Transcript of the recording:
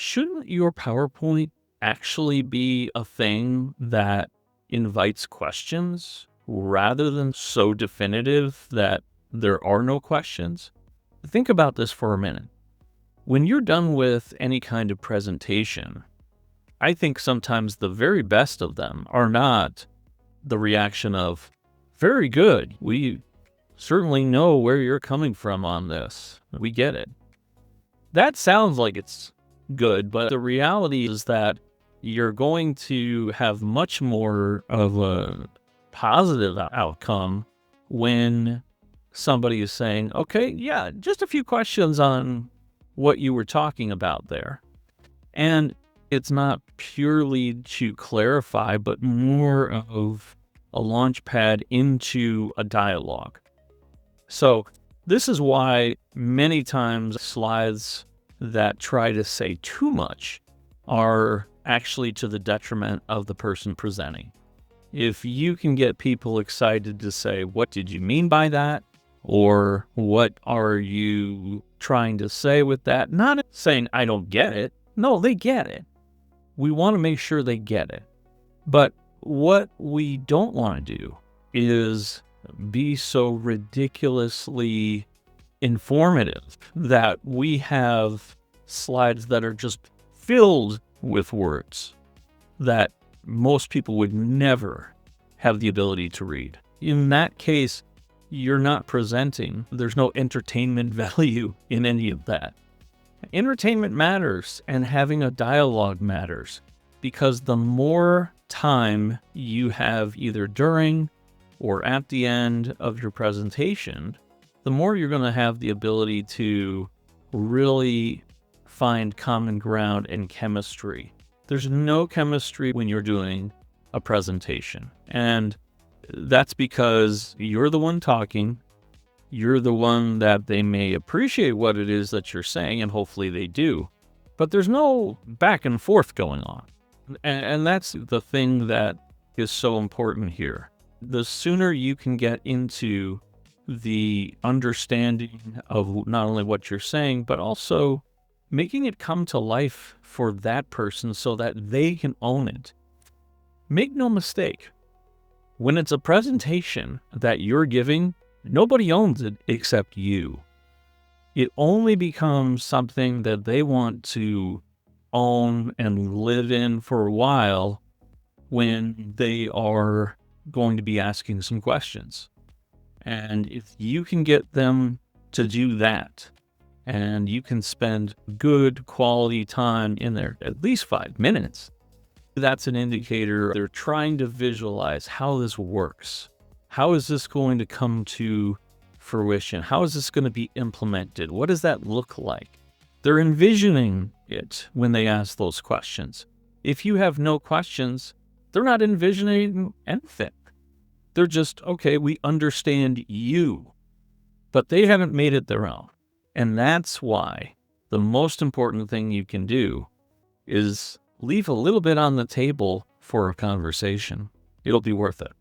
Shouldn't your PowerPoint actually be a thing that invites questions rather than so definitive that there are no questions? Think about this for a minute. When you're done with any kind of presentation, I think sometimes the very best of them are not the reaction of, very good, we certainly know where you're coming from on this. We get it. That sounds like it's good, but the reality is that you're going to have much more of a positive outcome when somebody is saying, okay, yeah, just a few questions on what you were talking about there. And it's not purely to clarify, but more of a launch pad into a dialogue. So this is why many times slides that try to say too much are actually to the detriment of the person presenting. If you can get people excited to say, what did you mean by that? Or what are you trying to say with that? Not saying, I don't get it. No, they get it. We want to make sure they get it. But what we don't want to do is be so ridiculously informative that we have slides that are just filled with words that most people would never have the ability to read. In that case, you're not presenting. There's no entertainment value in any of that. Entertainment matters, and having a dialogue matters, because the more time you have either during or at the end of your presentation, the more you're going to have the ability to really find common ground and chemistry. There's no chemistry when you're doing a presentation, and that's because you're the one talking. You're the one that they may appreciate what it is that you're saying, and hopefully they do. But there's no back and forth going on. And that's the thing that is so important here. The sooner you can get into the understanding of not only what you're saying, but also making it come to life for that person so that they can own it. Make no mistake, when it's a presentation that you're giving, nobody owns it except you. It only becomes something that they want to own and live in for a while when they are going to be asking some questions. And if you can get them to do that, and you can spend good quality time in there, at least 5 minutes, that's an indicator they're trying to visualize how this works. How is this going to come to fruition? How is this going to be implemented? What does that look like? They're envisioning it when they ask those questions. If you have no questions, they're not envisioning anything. They're just, okay, we understand you, but they haven't made it their own. And that's why the most important thing you can do is leave a little bit on the table for a conversation. It'll be worth it.